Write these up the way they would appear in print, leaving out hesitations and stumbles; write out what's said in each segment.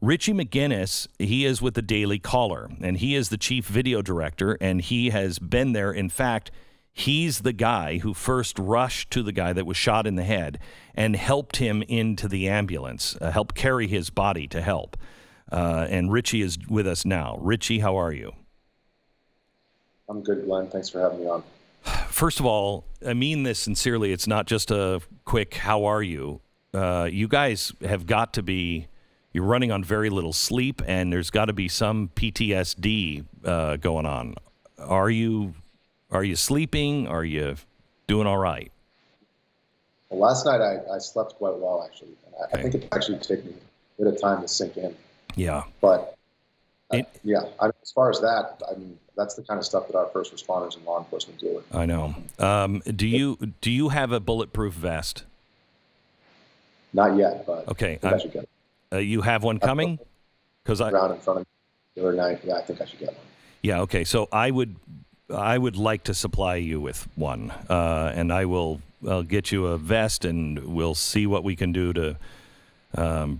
Richie McGinniss, he is with the Daily Caller, and he is the chief video director, and he has been there. In fact, he's the guy who first rushed to the guy that was shot in the head and helped him into the ambulance, helped carry his body to help. And Richie is with us now. Richie, how are you? I'm good, Glenn. Thanks for having me on. First of all, I mean this sincerely. It's not just a quick, how are you? You guys have got to be, you're running on very little sleep, and there's got to be some PTSD going on. Are you sleeping? Are you doing all right? Well, last night I slept quite well, actually. I think it actually took me a bit of time to sink in. Yeah. But yeah, as far as that, I mean, that's the kind of stuff that our first responders and law enforcement deal with. I know. Do you have a bulletproof vest? Not yet, but okay. I should get it. You have one coming? Because around in front of me the other night. Yeah, I think I should get one. Yeah. Okay. So I would like to supply you with one, and I'll get you a vest, and we'll see what we can do to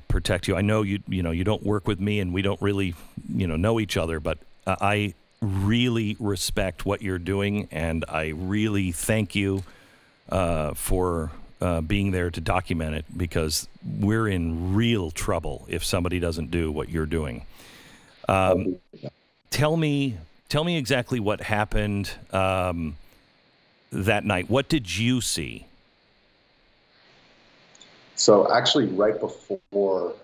protect you. I know you don't work with me, and we don't really know each other, but I really respect what you're doing, and I really thank you for being there to document it, because we're in real trouble if somebody doesn't do what you're doing. Tell me exactly what happened that night. What did you see? So actually, right before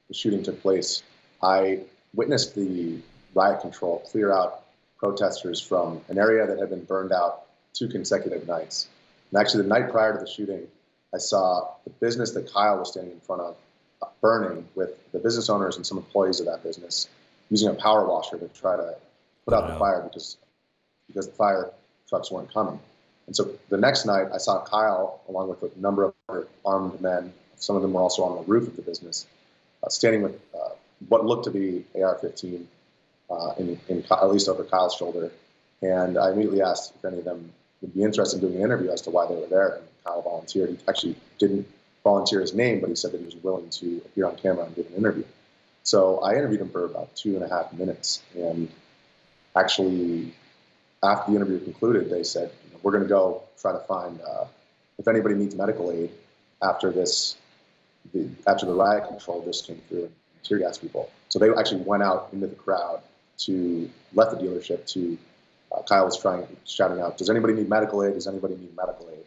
the shooting took place, I witnessed the riot control clear out protesters from an area that had been burned out 2 consecutive nights. And actually, the night prior to the shooting, I saw the business that Kyle was standing in front of burning, with the business owners and some employees of that business using a power washer to try to put out the fire because the fire trucks weren't coming. And so the next night, I saw Kyle, along with a number of other armed men, some of them were also on the roof of the business, standing with what looked to be AR-15 at least over Kyle's shoulder. And I immediately asked if any of them would be interested in doing an interview as to why they were there. And Kyle volunteered. He actually didn't volunteer his name, but he said that he was willing to appear on camera and give an interview. So I interviewed him for about 2.5 minutes. And actually, after the interview concluded, they said, we're going to go try to find if anybody needs medical aid after after the riot control just came through and tear gas people. So they actually went out into the crowd left the dealership to Kyle was shouting out, does anybody need medical aid? Does anybody need medical aid?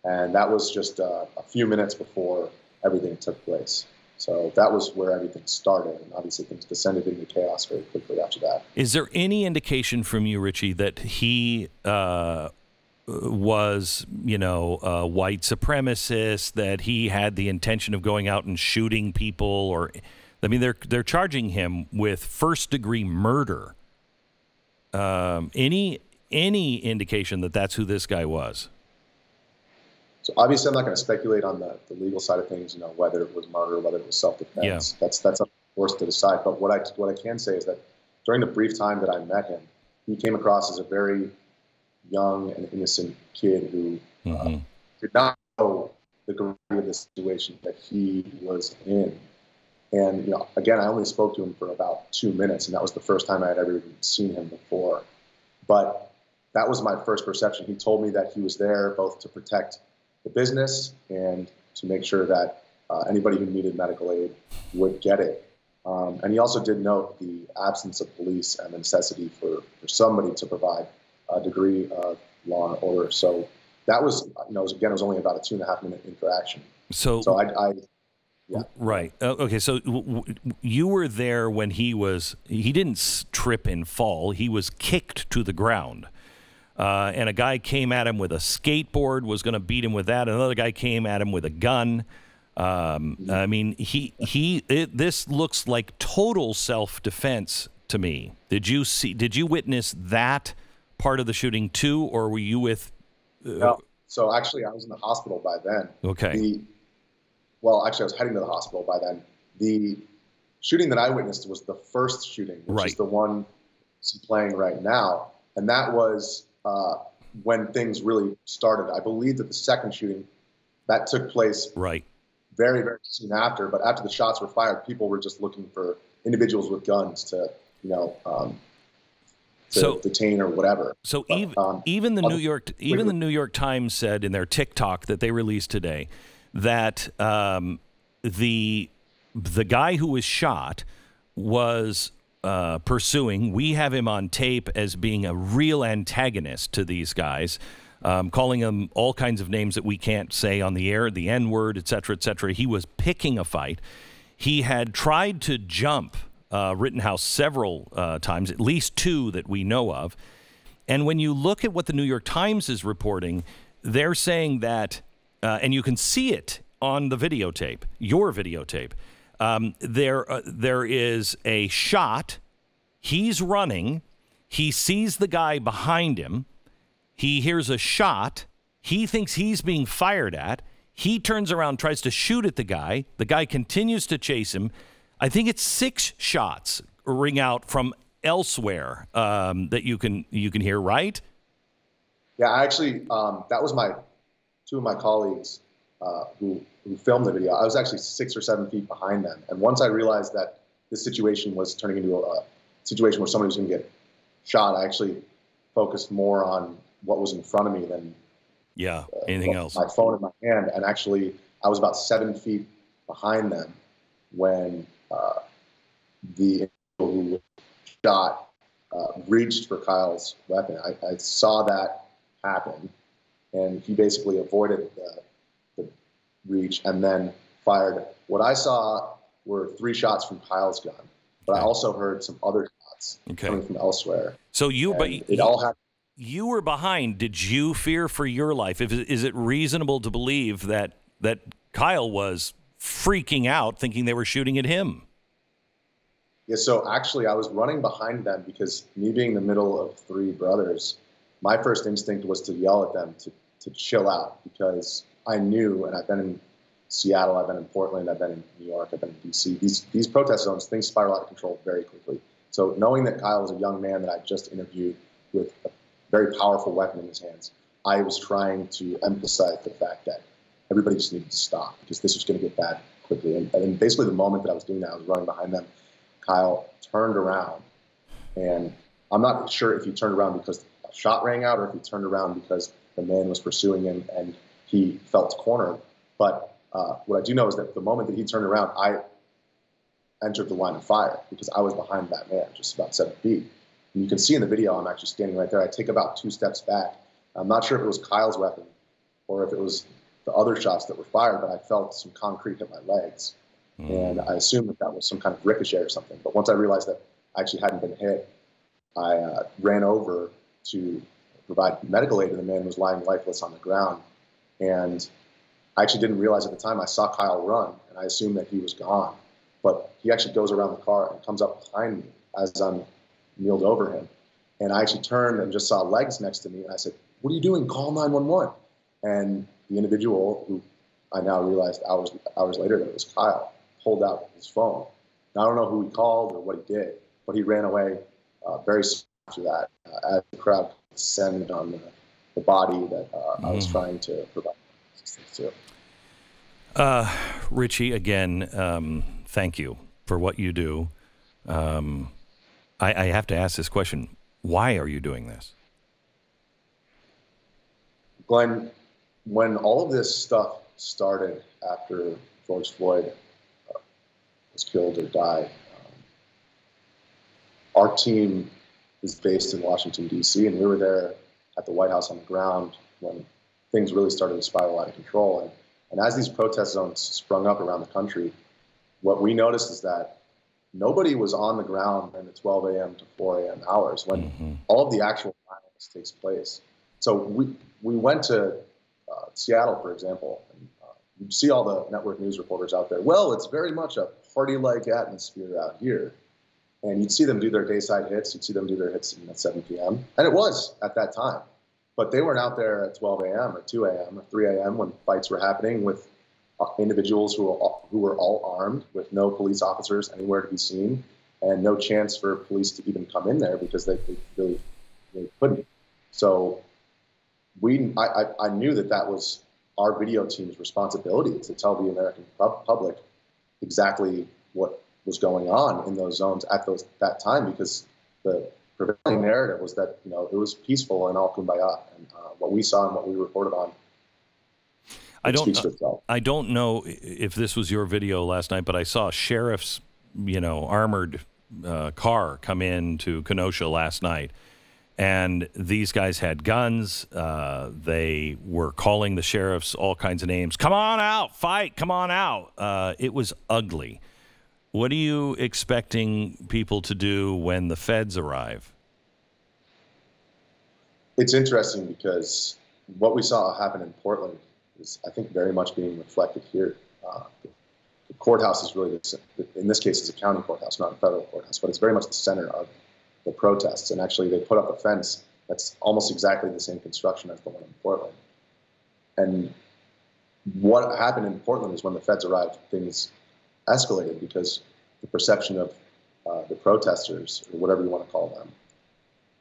And that was just a few minutes before everything took place. So that was where everything started, and obviously things descended into chaos very quickly after that. Is there any indication from you, Richie, that he was, a white supremacist, that he had the intention of going out and shooting people? Or, I mean, they're charging him with first-degree murder. Any indication that that's who this guy was? So obviously, I'm not going to speculate on the legal side of things, whether it was murder, whether it was self-defense. Yeah. That's up to the courts to decide. But what I can say is that during the brief time that I met him, he came across as a very young and innocent kid who did not know the gravity of the situation that he was in. And again, I only spoke to him for about 2 minutes, and that was the first time I had ever even seen him before. But that was my first perception. He told me that he was there both to protect the business and to make sure that anybody who needed medical aid would get it. And he also did note the absence of police and the necessity for somebody to provide a degree of law and order. So that was, it was only about a 2.5 minute interaction. So yeah. Right. Okay. So you were there when he didn't trip and fall. He was kicked to the ground. And a guy came at him with a skateboard, was going to beat him with that. Another guy came at him with a gun. I mean, this looks like total self-defense to me. Did you witness that part of the shooting too, or were you with? No. So actually, I was in the hospital by then. Okay. Well, actually, I was heading to the hospital by then. The shooting that I witnessed was the first shooting, which is the one playing right now. And that was when things really started. I believe that the second shooting, that took place very, very soon after. But after the shots were fired, people were just looking for individuals with guns to, detain or whatever. So But, even the New York Times said in their TikTok that they released today that the guy who was shot was pursuing. We have him on tape as being a real antagonist to these guys, calling them all kinds of names that we can't say on the air, the N-word, et cetera, et cetera. He was picking a fight. He had tried to jump Rittenhouse several times, at least 2 that we know of. And when you look at what the New York Times is reporting, they're saying that, and you can see it on the videotape, your videotape, there is a shot. He's running. He sees the guy behind him. He hears a shot. He thinks he's being fired at. He turns around, tries to shoot at the guy. The guy continues to chase him. I think it's 6 shots ring out from elsewhere that you can hear, right? Yeah, actually, that was 2 of my colleagues who filmed the video. I was actually 6 or 7 feet behind them. And once I realized that this situation was turning into a situation where somebody was going to get shot, I actually focused more on what was in front of me than anything else. My phone in my hand. And actually, I was about 7 feet behind them when the individual who was shot reached for Kyle's weapon. I saw that happen, and he basically avoided the reach and then fired. What I saw were 3 shots from Kyle's gun, but I also heard some other shots coming from elsewhere. So it all happened. You were behind. Did you fear for your life? Is it reasonable to believe that Kyle was freaking out, thinking they were shooting at him? Yeah, so actually I was running behind them because me being the middle of 3 brothers, my first instinct was to yell at them to chill out, because I knew, and I've been in Seattle, I've been in Portland, I've been in New York, I've been in DC. These protest zones, things spiral out of control very quickly. So knowing that Kyle was a young man that I just interviewed with a very powerful weapon in his hands, I was trying to emphasize the fact that everybody just needed to stop, because this was going to get bad quickly. And basically the moment that I was doing that, I was running behind them. Kyle turned around, and I'm not sure if he turned around because a shot rang out or if he turned around because the man was pursuing him and he felt cornered. But what I do know is that the moment that he turned around, I entered the line of fire because I was behind that man, just about 7 feet. And you can see in the video, I'm actually standing right there. I take about 2 steps back. I'm not sure if it was Kyle's weapon or if it was the other shots that were fired, but I felt some concrete hit my legs. And I assumed that was some kind of ricochet or something. But once I realized that I actually hadn't been hit, I ran over to provide medical aid to the man who was lying lifeless on the ground. And I actually didn't realize at the time, I saw Kyle run, and I assumed that he was gone. But he actually goes around the car and comes up behind me as I'm kneeled over him. And I actually turned and just saw legs next to me. And I said, "What are you doing? Call 911. And the individual, who I now realized hours later that it was Kyle, pulled out his phone. Now, I don't know who he called or what he did, but he ran away very soon after that as the crowd descended on the body that I was trying to provide assistance to. Richie, again, thank you for what you do. I have to ask this question. Why are you doing this? Glenn, when all of this stuff started after George Floyd was killed or died, our team is based in Washington, D.C., and we were there at the White House on the ground when things really started to spiral out of control. And as these protest zones sprung up around the country, what we noticed is that nobody was on the ground in the 12 a.m. to 4 a.m. hours when all of the actual violence takes place. So we went to Seattle, for example, and you see all the network news reporters out there. Well, it's very much a party-like atmosphere out here. And you'd see them do their dayside hits. You'd see them do their hits at 7 p.m. And it was at that time. But they weren't out there at 12 a.m. or 2 a.m. or 3 a.m. when fights were happening with individuals who were all armed, with no police officers anywhere to be seen, and no chance for police to even come in there because they couldn't. So I knew that was our video team's responsibility to tell the American public exactly what was going on in those zones at that time, because the prevailing narrative was that, you know, it was peaceful and all kumbaya. And what we saw and what we reported on, I don't know if this was your video last night, but I saw a sheriff's, you know, armored car come in to Kenosha last night. And these guys had guns. They were calling the sheriffs all kinds of names. Come on out, fight, come on out. It was ugly. What are you expecting people to do when the feds arrive? It's interesting because what we saw happen in Portland is, I think, very much being reflected here. The courthouse is really, in this case, is a county courthouse, not a federal courthouse, but it's very much the center of the protests. And actually, they put up a fence that's almost exactly the same construction as the one in Portland. And what happened in Portland is when the feds arrived, things escalated, because the perception of the protesters, or whatever you want to call them,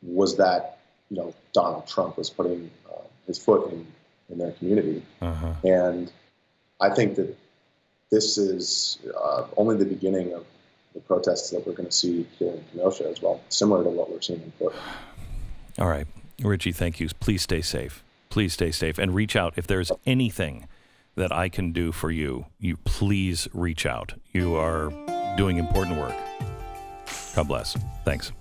was that, you know, Donald Trump was putting his foot in their community. And I think that this is only the beginning of the protests that we're going to see here in Kenosha as well, similar to what we're seeing in Portland. All right. Richie, thank you. Please stay safe. Please stay safe. And reach out. If there's anything that I can do for you, you please reach out. You are doing important work. God bless. Thanks.